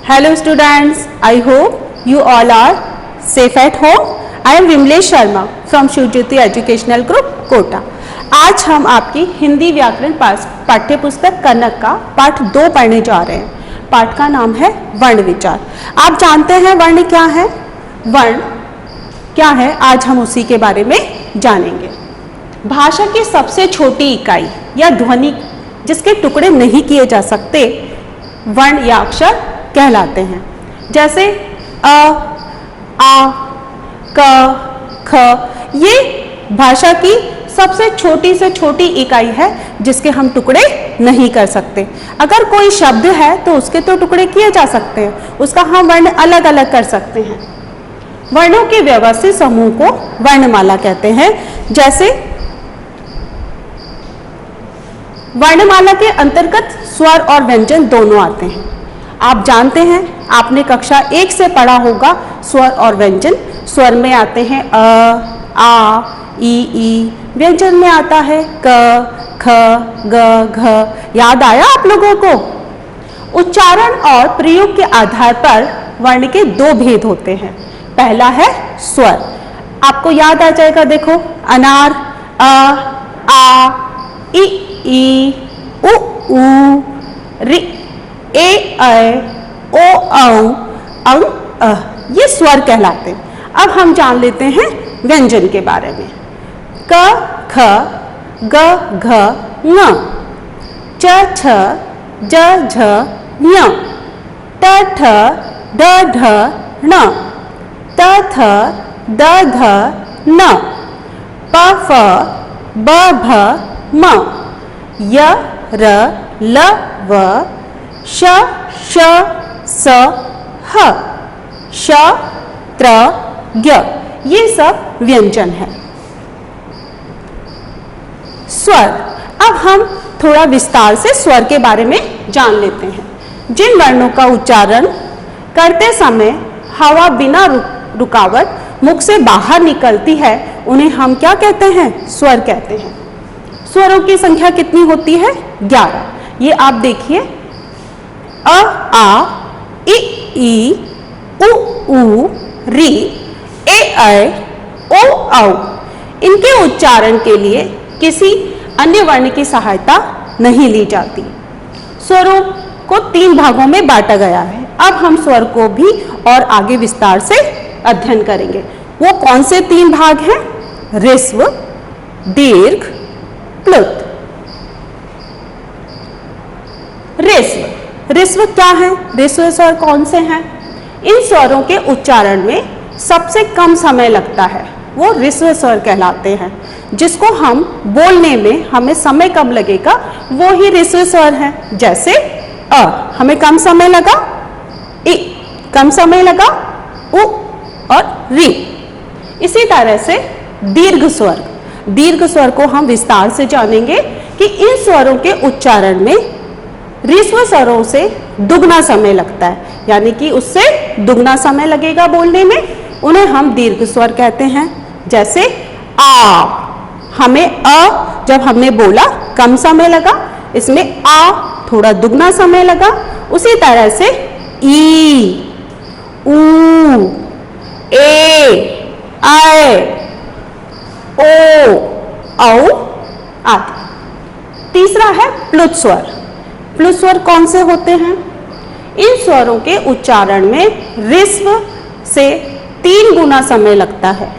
Hello students, I hope you all are safe at home. I am Vimlesh Sharma from Shivjyoti Educational Group, Kota. आज हम आपकी हिंदी व्याकरण पाठ्य पुस्तक कनक का पाठ 2 पढ़ने जा रहे हैं। पाठ का नाम है वर्ण विचार। आप जानते हैं वर्ण क्या है? वर्ण क्या है, आज हम उसी के बारे में जानेंगे। भाषा की सबसे छोटी इकाई या ध्वनि जिसके टुकड़े नहीं किए जा सकते वर्ण या अक्षर कहलाते हैं। जैसे अ, आ, क, ख, ये भाषा की सबसे छोटी से छोटी इकाई है जिसके हम टुकड़े नहीं कर सकते। अगर कोई शब्द है तो उसके तो टुकड़े किए जा सकते हैं, उसका हम वर्ण अलग अलग कर सकते हैं। वर्णों के व्यवस्थित समूह को वर्णमाला कहते हैं। जैसे वर्णमाला के अंतर्गत स्वर और व्यंजन दोनों आते हैं। आप जानते हैं, आपने कक्षा 1 से पढ़ा होगा स्वर और व्यंजन। स्वर में आते हैं अ, आ, ई, व्यंजन में आता है क, ख, ग, घ। याद आया आप लोगों को? उच्चारण और प्रयोग के आधार पर वर्ण के 2 भेद होते हैं। पहला है स्वर, आपको याद आ जाएगा, देखो अनार, अ, आ, ई, उ, रि, ए, ओ, औ, अं, ये स्वर कहलाते हैं। अब हम जान लेते हैं व्यंजन के बारे में। क, ख, ग, घ, ङ, च, छ, ज, झ, ञ, ट, ठ, ड, ढ, ण, त, थ, द, ध, न, प, फ, ब, भ, म, य, र, ल, व, श, श, स, ह, श, त्र, ज्ञ, ये सब व्यंजन है। स्वर, अब हम थोड़ा विस्तार से स्वर के बारे में जान लेते हैं। जिन वर्णों का उच्चारण करते समय हवा बिना रुकावट मुख से बाहर निकलती है उन्हें हम क्या कहते हैं? स्वर कहते हैं। स्वरों की संख्या कितनी होती है? 11। ये आप देखिए, अ, आ, ई, उ, रि, ए, ओ, औ। इनके उच्चारण के लिए किसी अन्य वर्ण की सहायता नहीं ली जाती। स्वरों को 3 भागों में बांटा गया है। अब हम स्वर को भी और आगे विस्तार से अध्ययन करेंगे। वो कौन से 3 भाग हैं? ह्रस्व, दीर्घ, प्लुत। ह्रस्व क्या है? ह्रस्व स्वर कौन से हैं? इन स्वरों के उच्चारण में सबसे कम समय लगता है, वो ह्रस्व स्वर कहलाते हैं। जिसको हम बोलने में हमें समय कम लगेगा वो ही ह्रस्व स्वर है। जैसे अ, हमें कम समय लगा, इ कम समय लगा, उ और रि। इसी तरह से दीर्घ स्वर को हम विस्तार से जानेंगे कि इन स्वरों के उच्चारण में ह्रस्व स्वरों से दुगना समय लगता है, यानी कि उससे दुगना समय लगेगा बोलने में, उन्हें हम दीर्घ स्वर कहते हैं। जैसे आ, हमें अ जब हमने बोला कम समय लगा, इसमें आ थोड़ा दुगना समय लगा। उसी तरह से ई, उ, ए, ओ, औ आदि। तीसरा है प्लुत स्वर। प्लुत स्वर कौन से होते हैं? इन स्वरों के उच्चारण में ह्रस्व से 3 गुना समय लगता है,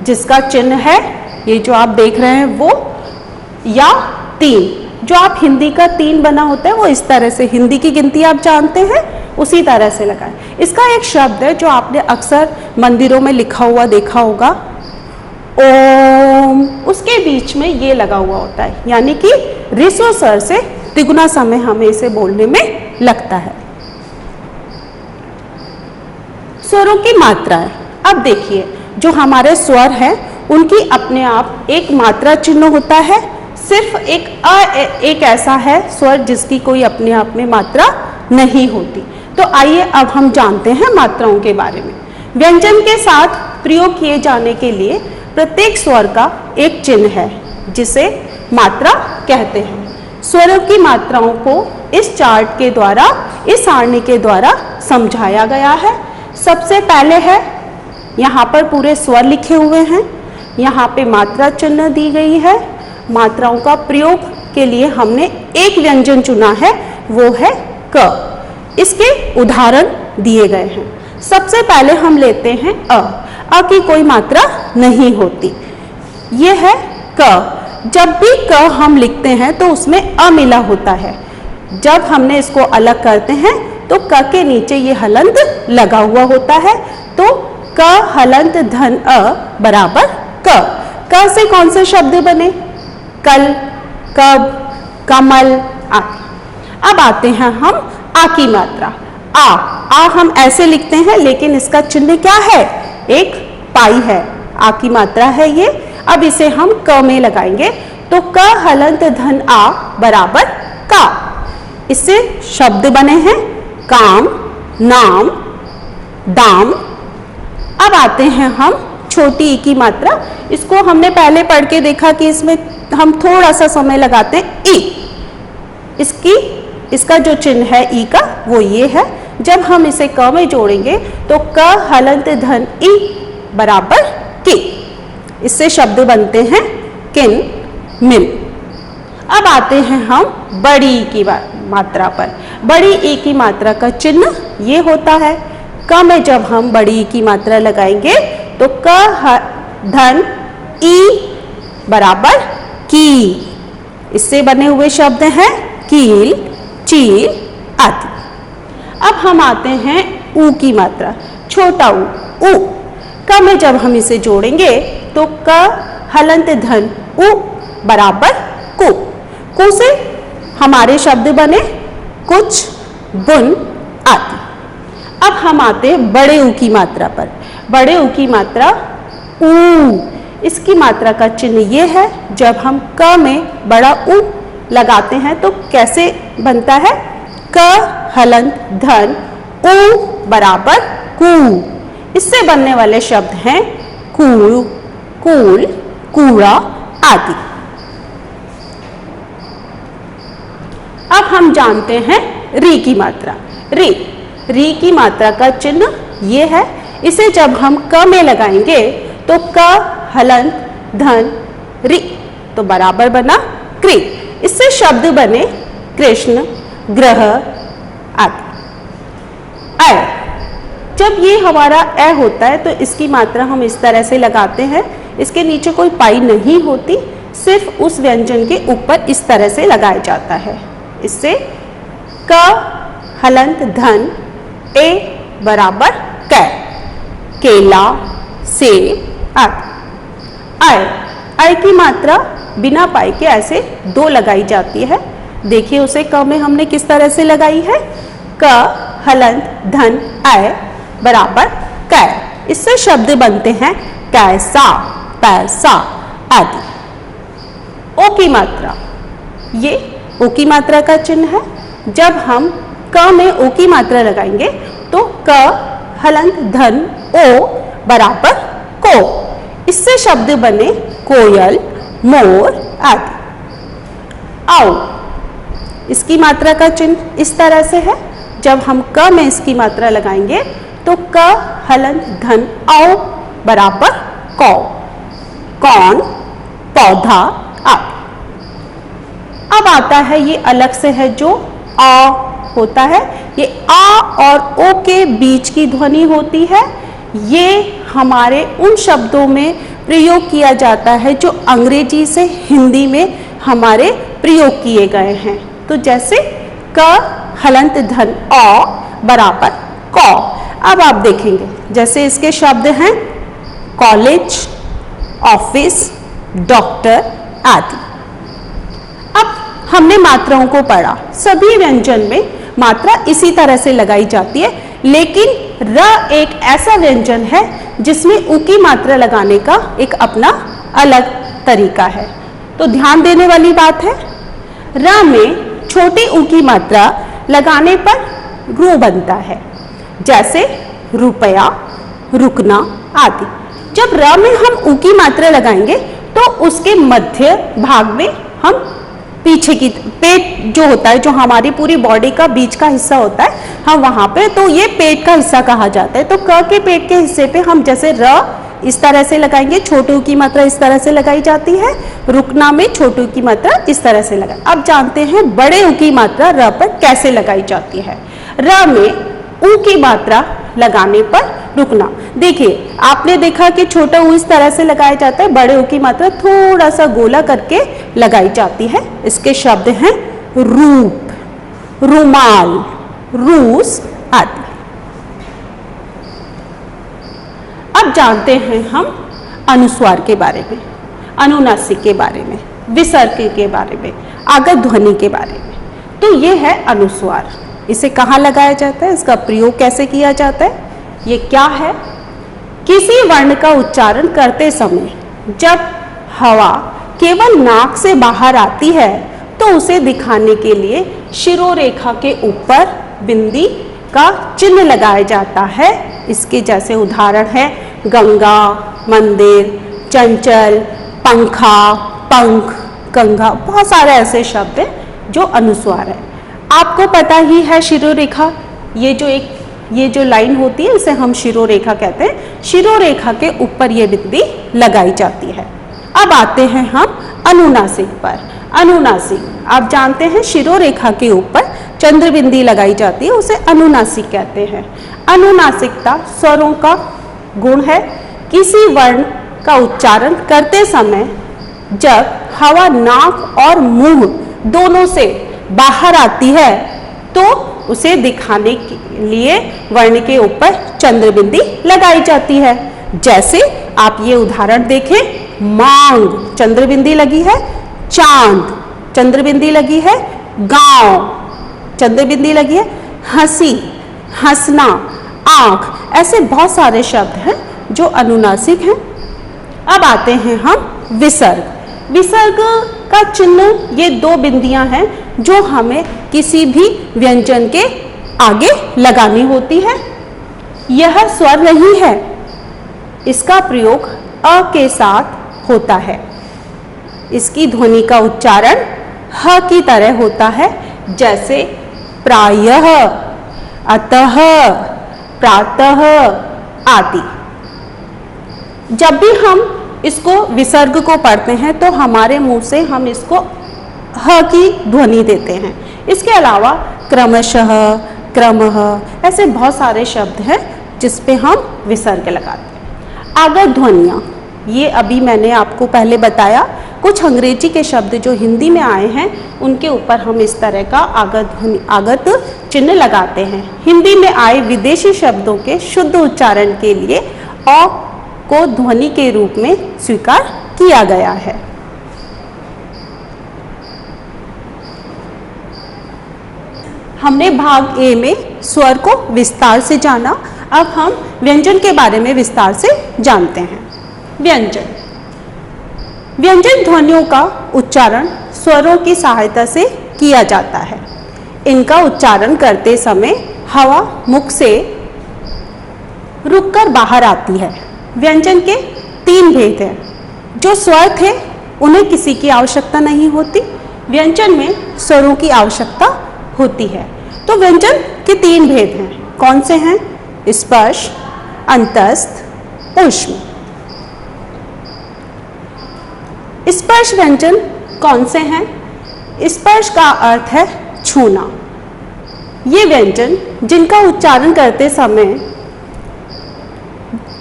जिसका चिन्ह है ये जो आप देख रहे हैं वो, या 3। जो आप हिंदी का 3 बना होता है वो इस तरह से, हिंदी की गिनती आप जानते हैं उसी तरह से लगाएं। इसका एक शब्द है जो आपने अक्सर मंदिरों में लिखा हुआ देखा होगा, ओम, उसके बीच में ये लगा हुआ होता है, यानी कि ह्रस्व स्वर से तिगुना समय हमें इसे बोलने में लगता है। स्वरों की मात्राएं, अब देखिए, जो हमारे स्वर हैं उनकी अपने आप एक मात्रा चिन्ह होता है। सिर्फ एक ऐसा है स्वर जिसकी कोई अपने आप में मात्रा नहीं होती। तो आइए अब हम जानते हैं मात्राओं के बारे में। व्यंजन के साथ प्रयोग किए जाने के लिए प्रत्येक स्वर का एक चिन्ह है जिसे मात्रा कहते हैं। स्वरों की मात्राओं को इस चार्ट के द्वारा, इस सारणी के द्वारा समझाया गया है। सबसे पहले है, यहाँ पर पूरे स्वर लिखे हुए हैं, यहाँ पे मात्रा चिन्ह दी गई है। मात्राओं का प्रयोग के लिए हमने एक व्यंजन चुना है, वो है क। इसके उदाहरण दिए गए हैं। सबसे पहले हम लेते हैं अ की कोई मात्रा नहीं होती, ये है क। जब भी क हम लिखते हैं तो उसमें अ मिला होता है। जब हमने इसको अलग करते हैं तो क के नीचे ये हलंत लगा हुआ होता है, तो क हलंत धन अ बराबर क। क से कौन से शब्द बने? कल, कब, कमल आदि। अब आते हैं हम आ की मात्रा। आ हम ऐसे लिखते हैं, लेकिन इसका चिन्ह क्या है? एक पाई है। आ की मात्रा है ये। अब इसे हम क में लगाएंगे तो क हलंत धन आ बराबर का। इससे शब्द बने हैं काम, नाम, दाम। अब आते हैं हम छोटी ई की मात्रा। इसको हमने पहले पढ़ के देखा कि इसमें हम थोड़ा सा समय लगाते हैं ई। इसका जो चिन्ह है ई का वो ये है। जब हम इसे क में जोड़ेंगे तो क हलंत धन ई बराबर की। इससे शब्द बनते हैं किन, मिन। अब आते हैं हम बड़ी ई की मात्रा पर। बड़ी ई की मात्रा का चिन्ह ये होता है। क में जब हम बड़ी ई की मात्रा लगाएंगे तो क धन ई बराबर की। इससे बने हुए शब्द हैं कील, चील आदि। अब हम आते हैं ऊ की मात्रा, छोटा ऊ। क में जब हम इसे जोड़ेंगे तो क हलंत धन उ बराबर कु। कु से हमारे शब्द बने कुछ, बुन आदि। अब हम आते हैं बड़े ऊ की मात्रा पर। बड़े ऊ की मात्रा ऊ। इसकी मात्रा का चिन्ह ये है, जब हम क में बड़ा ऊ लगाते हैं तो कैसे बनता है? क हलंत धन ऊ बराबर कु। इससे बनने वाले शब्द हैं कूल, कूल, कूड़ा आदि। अब हम जानते हैं री की मात्रा। री की मात्रा का चिन्ह ये है। इसे जब हम क में लगाएंगे तो क हलंत धन री तो बराबर बना कृ। इससे शब्द बने कृष्ण, ग्रह आदि। अ, जब ये हमारा अ होता है तो इसकी मात्रा हम इस तरह से लगाते हैं। इसके नीचे कोई पाई नहीं होती, सिर्फ उस व्यंजन के ऊपर इस तरह से लगाया जाता है। इससे क हलंत धन ए बराबर कै, केला, सेब आदि। अय की मात्रा बिना पाई के ऐसे दो लगाई जाती है। देखिए उसे क में हमने किस तरह से लगाई है? क हलंत धन अय बराबर कै। इससे शब्द बनते हैं कैसा, पैसा आदि। ओ की मात्रा, ये ओ की मात्रा का चिन्ह है। जब हम क में ओ की मात्रा लगाएंगे तो क हलंत धन ओ बराबर को। इससे शब्द बने कोयल, मोर आदि। आओ, इसकी मात्रा का चिन्ह इस तरह से है। जब हम क में इसकी मात्रा लगाएंगे तो क हलंत धन औ बराबर कौ, कौन, पौधा आदि। अब आता है ये अलग से है जो आ होता है। ये आ और ओ के बीच की ध्वनि होती है। ये हमारे उन शब्दों में प्रयोग किया जाता है जो अंग्रेजी से हिंदी में हमारे प्रयोग किए गए हैं। तो जैसे क हलंत धन औ बराबर कौ। अब आप देखेंगे जैसे इसके शब्द हैं कॉलेज, ऑफिस, डॉक्टर आदि। अब हमने मात्राओं को पढ़ा। सभी व्यंजन में मात्रा इसी तरह से लगाई जाती है, लेकिन र एक ऐसा व्यंजन है जिसमें उ की मात्रा लगाने का एक अपना अलग तरीका है। तो ध्यान देने वाली बात है, र में छोटी उ की मात्रा लगाने पर रू बनता है, जैसे रुपया, रुकना आदि। जब र में हम उ की मात्रा लगाएंगे तो उसके मध्य भाग में हम पीछे की पेट जो होता है, जो हमारी पूरी बॉडी का बीच का हिस्सा होता है, हम वहां पे, तो ये पेट का हिस्सा कहा जाता है। तो क के पेट के हिस्से पे हम जैसे र इस तरह से लगाएंगे, छोटू की मात्रा इस तरह से लगाई जाती है, रुकना में छोटू की मात्रा इस तरह से लगाई। अब जानते हैं बड़े ऊ की मात्रा र पर कैसे लगाई जाती है। र में ऊ की मात्रा लगाने पर रुकना। देखिए, आपने देखा कि छोटा ऊ इस तरह से लगाया जाता है, बड़े ऊ की मात्रा थोड़ा सा गोला करके लगाई जाती है। इसके शब्द हैं रूप, रुमाल, रूस आदि। अब जानते हैं हम अनुस्वार के बारे में, अनुनासिक के बारे में, विसर्ग के बारे में, आगत ध्वनि के बारे में। तो ये है अनुस्वार। इसे कहाँ लगाया जाता है, इसका प्रयोग कैसे किया जाता है, ये क्या है। किसी वर्ण का उच्चारण करते समय जब हवा केवल नाक से बाहर आती है तो उसे दिखाने के लिए शिरोरेखा के ऊपर बिंदी का चिन्ह लगाया जाता है। इसके जैसे उदाहरण है गंगा, मंदिर, चंचल, पंखा, पंख, गंगा, बहुत सारे ऐसे शब्द हैं जो अनुस्वार है। आपको पता ही है शिरोरेखा, ये जो लाइन होती है इसे हम शिरोरेखा कहते हैं। शिरोरेखा के ऊपर ये बिंदी लगाई जाती है। अब आते हैं हम अनुनासिक पर। अनुनासिक, आप जानते हैं शिरोरेखा के ऊपर चंद्र बिंदी लगाई जाती है, उसे अनुनासिक कहते हैं। अनुनासिकता स्वरों का गुण है। किसी वर्ण का उच्चारण करते समय जब हवा नाक और मुंह दोनों से बाहर आती है तो उसे दिखाने के लिए वर्ण के ऊपर चंद्र बिंदी लगाई जाती है। जैसे आप ये उदाहरण देखें, मांग चंद्र बिंदी लगी है, चांद चंद्र बिंदी लगी है, गांव चंद्र बिंदी लगी है, हंसी, हंसना, आंख, ऐसे बहुत सारे शब्द हैं जो अनुनासिक हैं। अब आते हैं हम विसर्ग। विसर्ग का चिन्ह ये दो बिंदियां हैं जो हमें किसी भी व्यंजन के आगे लगानी होती है। यह स्वर नहीं है, इसका प्रयोग अ के साथ होता है। इसकी ध्वनि का उच्चारण ह की तरह होता है, जैसे प्रायः, अतः, प्रातः आदि। जब भी हम इसको विसर्ग को पढ़ते हैं तो हमारे मुंह से हम इसको ह की ध्वनि देते हैं। इसके अलावा क्रमशः, क्रमः, ऐसे बहुत सारे शब्द हैं जिस पे हम विसर्ग लगाते हैं। आगत ध्वनियाँ, ये अभी मैंने आपको पहले बताया, कुछ अंग्रेजी के शब्द जो हिंदी में आए हैं उनके ऊपर हम इस तरह का आगत चिन्ह लगाते हैं। हिंदी में आए विदेशी शब्दों के शुद्ध उच्चारण के लिए अ को ध्वनि के रूप में स्वीकार किया गया है। हमने भाग ए में स्वर को विस्तार से जाना, अब हम व्यंजन के बारे में विस्तार से जानते हैं। व्यंजन, व्यंजन ध्वनियों का उच्चारण स्वरों की सहायता से किया जाता है। इनका उच्चारण करते समय हवा मुख से रुककर बाहर आती है। व्यंजन के तीन भेद हैं। जो स्वर थे उन्हें किसी की आवश्यकता नहीं होती, व्यंजन में स्वरों की आवश्यकता होती है। तो व्यंजन के तीन भेद हैं। कौन से हैं? स्पर्श, अंतस्थ, ऊष्म। स्पर्श व्यंजन कौन से हैं? स्पर्श का अर्थ है छूना। ये व्यंजन जिनका उच्चारण करते समय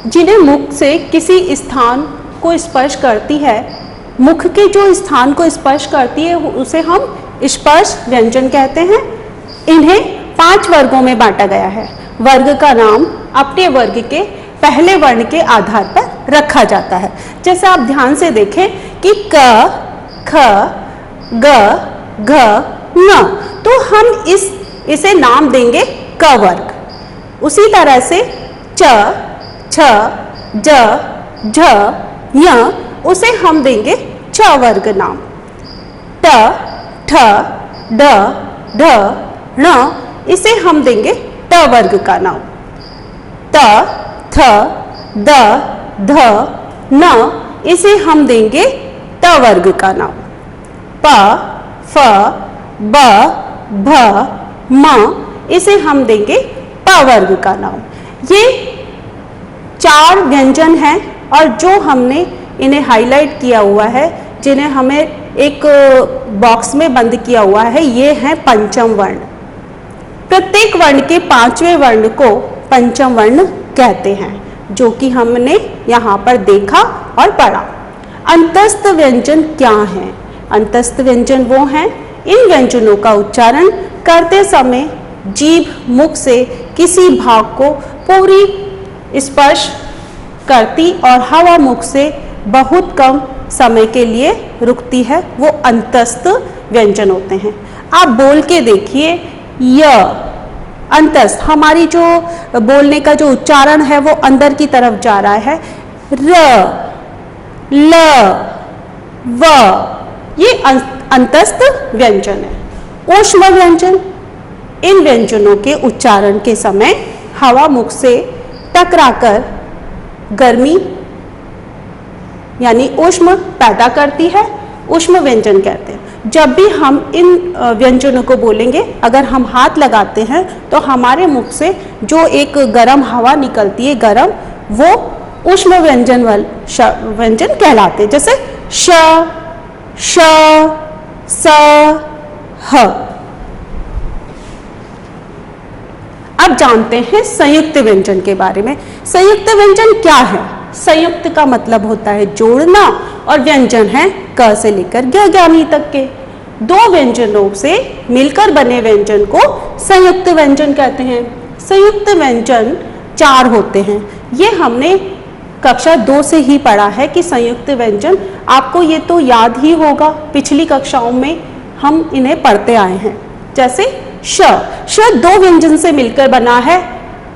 जिन्हें मुख से किसी स्थान को स्पर्श करती है, मुख के जो स्थान को स्पर्श करती है उसे हम स्पर्श व्यंजन कहते हैं। इन्हें 5 वर्गों में बांटा गया है। वर्ग का नाम अपने वर्ग के पहले वर्ण के आधार पर रखा जाता है। जैसे आप ध्यान से देखें कि क, ख, ग, घ, न, तो हम इसे नाम देंगे क वर्ग। उसी तरह से च, छ, ज, झ, य, उसे हम देंगे छ वर्ग नाम। ट, ठ, ड, ढ, ण, इसे हम देंगे ट वर्ग का नाम। त, थ, द, ध, न, इसे हम देंगे त वर्ग का नाम। प, फ, ब, भ, म, इसे हम देंगे प वर्ग का नाम। ये 4 व्यंजन हैं और जो हमने इन्हें हाईलाइट किया हुआ है, जिन्हें हमें एक बॉक्स में बंद किया हुआ है, ये हैं पंचम वर्ण। प्रत्येक वर्ण के 5वें वर्ण को पंचम वर्ण कहते हैं, जो कि हमने यहाँ पर देखा और पढ़ा। अंतस्थ व्यंजन क्या हैं? अंतस्थ व्यंजन वो हैं, इन व्यंजनों का उच्चारण करते समय जीभ मुख से किसी भाग को पूरी स्पर्श करती और हवा मुख से बहुत कम समय के लिए रुकती है, वो अंतस्थ व्यंजन होते हैं। आप बोल के देखिए, य अंतस्थ, हमारी जो बोलने का जो उच्चारण है वो अंदर की तरफ जा रहा है। र, ल, व, ये अंतस्थ व्यंजन है। ऊष्म व्यंजन, इन व्यंजनों के उच्चारण के समय हवा मुख से टकराकर गर्मी यानी ऊष्म पैदा करती है, ऊष्म व्यंजन कहते हैं। जब भी हम इन व्यंजनों को बोलेंगे, अगर हम हाथ लगाते हैं तो हमारे मुख से जो एक गर्म हवा निकलती है, गर्म, वो ऊष्म व्यंजन व्यंजन कहलाते हैं। जैसे श, श, स, ह। अब जानते हैं संयुक्त व्यंजन के बारे में। संयुक्त व्यंजन क्या है? संयुक्त का मतलब होता है जोड़ना, और व्यंजन है क से लेकर ज्ञानी तक के। 2 व्यंजनों से मिलकर बने व्यंजन को संयुक्त व्यंजन कहते हैं। संयुक्त व्यंजन 4 होते हैं। ये हमने कक्षा 2 से ही पढ़ा है कि संयुक्त व्यंजन, आपको ये तो याद ही होगा, पिछली कक्षाओं में हम इन्हें पढ़ते आए हैं। जैसे श, श 2 व्यंजन से मिलकर बना है।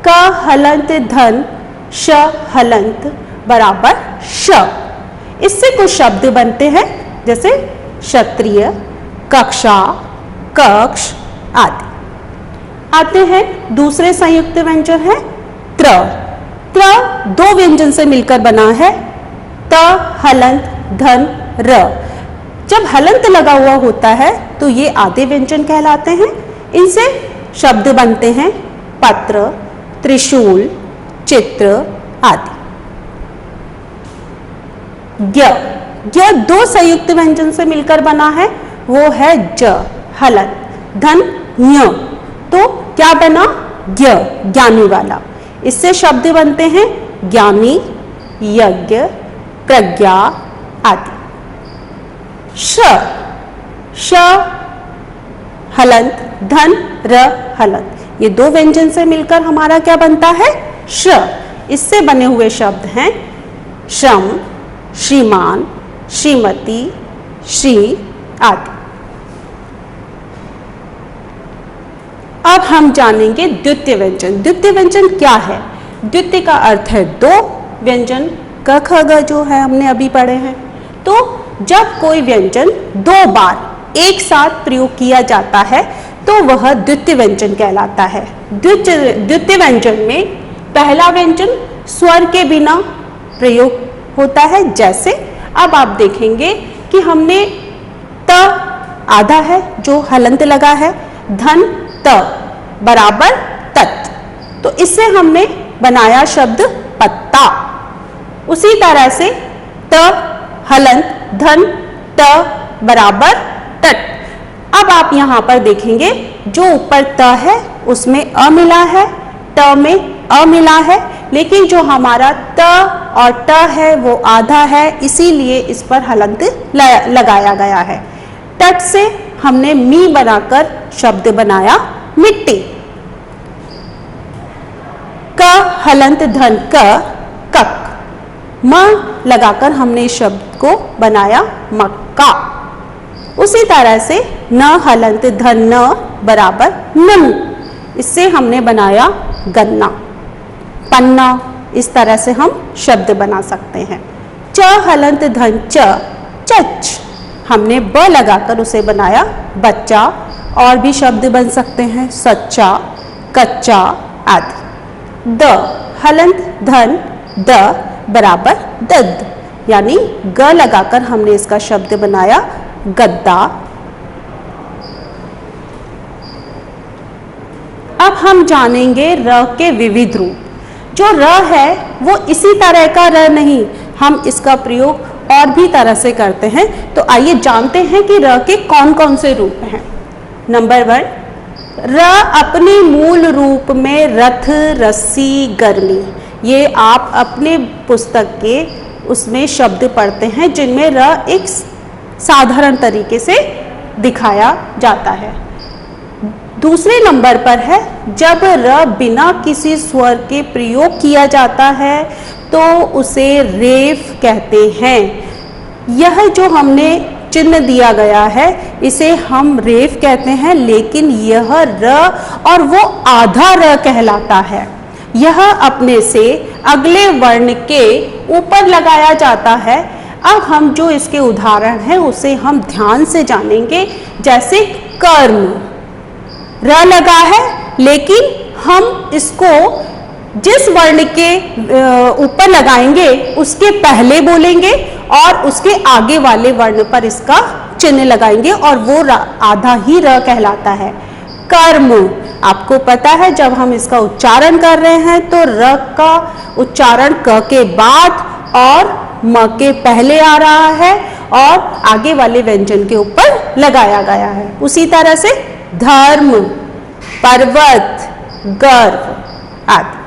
क हलंत धन, श हलंत बराबर श। इससे कुछ शब्द बनते हैं, जैसे क्षत्रिय, कक्षा, कक्ष आदि। आते हैं दूसरे संयुक्त व्यंजन है त्र। त्र 2 व्यंजन से मिलकर बना है। त हलंत धन र। जब हलंत लगा हुआ होता है तो ये आधे व्यंजन कहलाते हैं। इनसे शब्द बनते हैं पत्र, त्रिशूल, चित्र आदि। ज्ञ, ज्ञ 2 संयुक्त व्यंजन से मिलकर बना है, वो है ज हलंत धन ञ। तो क्या बना? ज्ञ, ज्ञानी वाला। इससे शब्द बनते हैं ज्ञानी, यज्ञ, प्रज्ञा आदि। श, श हलंत धन र हलंत, ये 2 व्यंजन से मिलकर हमारा क्या बनता है? श। इससे बने हुए शब्द हैं श्रम, श्रीमान, श्रीमती, श्री आदि। अब हम जानेंगे द्वितीय व्यंजन। द्वितीय व्यंजन क्या है? द्वितीय का अर्थ है 2 व्यंजन, क ख ग जो है हमने अभी पढ़े हैं। तो जब कोई व्यंजन 2 बार एक साथ प्रयोग किया जाता है तो वह द्वितीय व्यंजन कहलाता है। द्वितीय व्यंजन में पहला व्यंजन स्वर के बिना प्रयोग होता है। जैसे अब आप देखेंगे कि हमने त आधा है जो हलंत लगा है, धन त बराबर तत्, तो इससे हमने बनाया शब्द पत्ता। उसी तरह से त हलंत धन त बराबर तत्। अब आप यहाँ पर देखेंगे जो ऊपर त है उसमें अ मिला है, ट में अ मिला है, लेकिन जो हमारा त और ट है वो आधा है, इसीलिए इस पर हलंत लगाया गया है। तट से हमने मी बनाकर शब्द बनाया मिट्टी। क हलंत धन क कक, म लगाकर हमने इस शब्द को बनाया मक्का। उसी तरह से न हलंत धन न बराबर नन, इससे हमने बनाया गन्ना, पन्ना। इस तरह से हम शब्द बना सकते हैं। च हलंत धन च चच, हमने ब लगाकर उसे बनाया बच्चा। और भी शब्द बन सकते हैं सच्चा, कच्चा आदि। द हलंत धन द बराबर दद, यानी ग लगाकर हमने इसका शब्द बनाया गद्दा। अब हम जानेंगे र के विविध रूप। जो र है वो इसी तरह का र नहीं, हम इसका प्रयोग और भी तरह से करते हैं। तो आइए जानते हैं कि र के कौन कौन से रूप हैं। नंबर 1, र अपने मूल रूप में रथ, रस्सी, गर्मी। ये आप अपने पुस्तक के उसमें शब्द पढ़ते हैं जिनमें र एक साधारण तरीके से दिखाया जाता है। दूसरे नंबर पर है जब र बिना किसी स्वर के प्रयोग किया जाता है तो उसे रेफ कहते हैं। यह जो हमने चिन्ह दिया गया है इसे हम रेफ कहते हैं, लेकिन यह र और वो आधा र कहलाता है। यह अपने से अगले वर्ण के ऊपर लगाया जाता है। अब हम जो इसके उदाहरण हैं उसे हम ध्यान से जानेंगे। जैसे कर्म, र लगा है लेकिन हम इसको जिस वर्ण के ऊपर लगाएंगे उसके पहले बोलेंगे और उसके आगे वाले वर्ण पर इसका चिन्ह लगाएंगे और वो आधा ही र कहलाता है। कर्म, आपको पता है जब हम इसका उच्चारण कर रहे हैं तो र का उच्चारण क के बाद और म के पहले आ रहा है और आगे वाले व्यंजन के ऊपर लगाया गया है। उसी तरह से धर्म, पर्वत, गर्व आदि।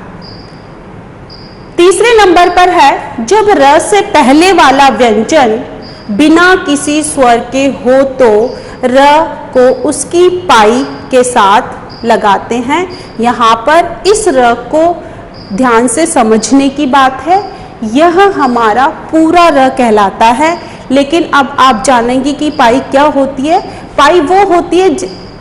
तीसरे नंबर पर है जब र से पहले वाला व्यंजन बिना किसी स्वर के हो तो र को उसकी पाई के साथ लगाते हैं। यहाँ पर इस र को ध्यान से समझने की बात है। यह हमारा पूरा र कहलाता है, लेकिन अब आप जानेंगे कि पाई क्या होती है। पाई वो होती है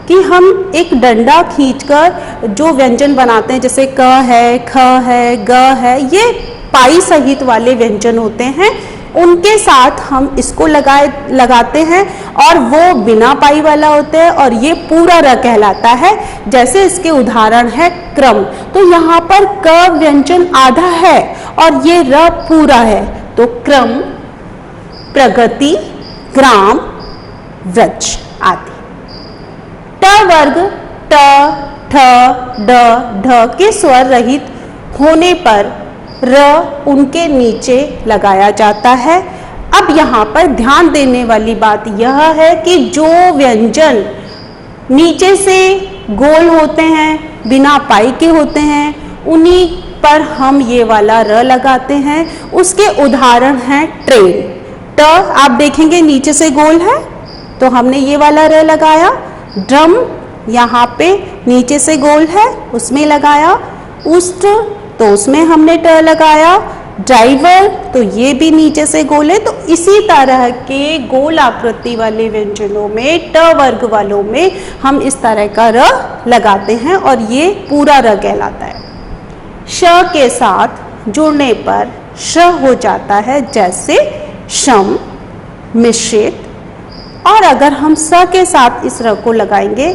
कि हम एक डंडा खींचकर जो व्यंजन बनाते हैं, जैसे क है, ख है, ग है, ये पाई सहित वाले व्यंजन होते हैं। उनके साथ हम इसको लगाते हैं और वो बिना पाई वाला होता है और ये पूरा र कहलाता है। जैसे इसके उदाहरण है क्रम, तो यहाँ पर क व्यंजन आधा है और ये र पूरा है। तो क्रम, प्रगति, ग्राम, व्रज आदि। ट वर्ग ट, ठ, ड, ढ के स्वर रहित होने पर र उनके नीचे लगाया जाता है। अब यहाँ पर ध्यान देने वाली बात यह है कि जो व्यंजन नीचे से गोल होते हैं, बिना पाई के होते हैं, उन्हीं पर हम ये वाला र लगाते हैं। उसके उदाहरण हैं ट्रेन। ट आप देखेंगे नीचे से गोल है तो हमने ये वाला र लगाया। ड्रम यहाँ पे नीचे से गोल है उसमें लगाया। उष्ट तो उसमें हमने ट लगाया। ड्राइवर तो ये भी नीचे से गोल है। तो इसी तरह के गोल आकृति वाले व्यंजनों में, ट वर्ग वालों में हम इस तरह का र लगाते हैं और ये पूरा र कहलाता है। श के साथ जुड़ने पर श हो जाता है, जैसे शम, मिश्रित। और अगर हम स के साथ इस र को लगाएंगे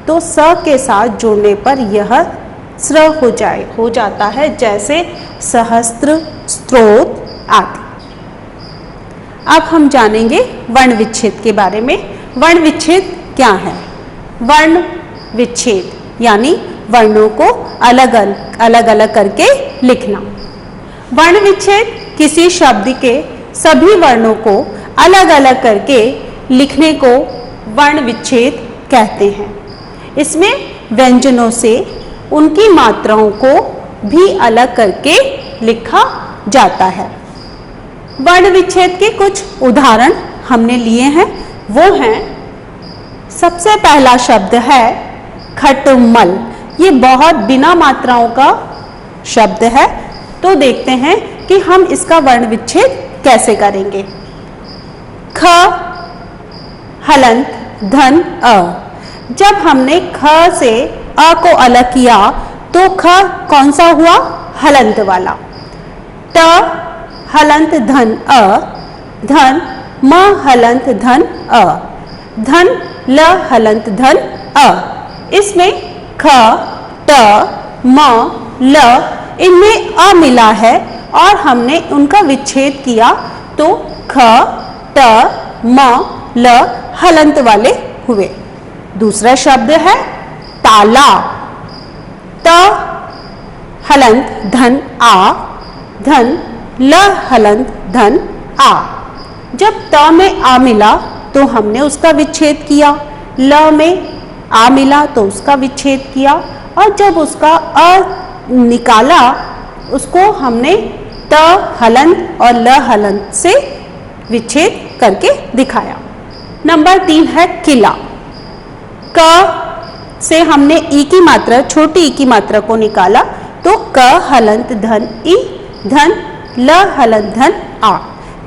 तो स के साथ जुड़ने पर यह स्र हो जाता है, जैसे सहस्त्र, स्त्रोत आदि। अब हम जानेंगे वर्ण विच्छेद के बारे में। वर्ण विच्छेद क्या है? वर्ण विच्छेद यानी वर्णों को अलग अलग करके लिखना। वर्ण विच्छेद किसी शब्द के सभी वर्णों को अलग अलग करके लिखने को वर्ण विच्छेद कहते हैं। इसमें व्यंजनों से उनकी मात्राओं को भी अलग करके लिखा जाता है। वर्ण विच्छेद के कुछ उदाहरण हमने लिए हैं, वो हैं, सबसे पहला शब्द है खटमल। ये बहुत बिना मात्राओं का शब्द है। तो देखते हैं कि हम इसका वर्ण विच्छेद कैसे करेंगे। ख हलंत धन अ। जब हमने ख से अ को अलग किया तो ख कौन सा हुआ? हलंत वाला। ट हलंत धन अ, धन म हलंत धन अ, धन ल हलंत धन अ। इसमें ख, ट, म, ल इनमें अ मिला है और हमने उनका विच्छेद किया तो ख, ट, म, ल हलंत वाले हुए। दूसरा शब्द है ताला। हलंत धन आ, धन ल हलंत धन आ। जब त में आ मिला तो हमने उसका विच्छेद किया, ल में आ मिला तो उसका विच्छेद किया, और जब उसका अ निकाला उसको हमने त हलंत और ल हलंत से विच्छेद करके दिखाया। नंबर 3 है किला। क से हमने ई की मात्रा, छोटी ई की मात्रा को निकाला तो क हलंत धन ई, धन ल हलंत धन आ।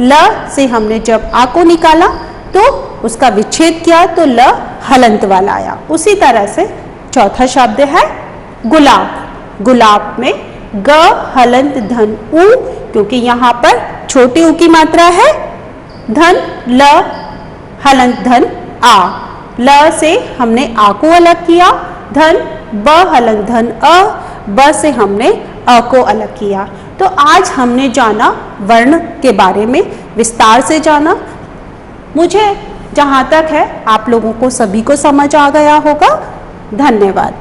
ल से हमने जब आ को निकाला तो उसका विच्छेद किया तो ल हलंत वाला आया। उसी तरह से चौथा शब्द है गुलाब। गुलाब में ग हलंत धन उ, क्योंकि यहाँ पर छोटी उ की मात्रा है, धन ल हलंत धन आ। ल से हमने आ को अलग किया, धन ब हलंत धन अ, ब से हमने अ को अलग किया। तो आज हमने जाना वर्ण के बारे में, विस्तार से जाना। मुझे जहाँ तक है आप लोगों को सभी को समझ आ गया होगा। धन्यवाद।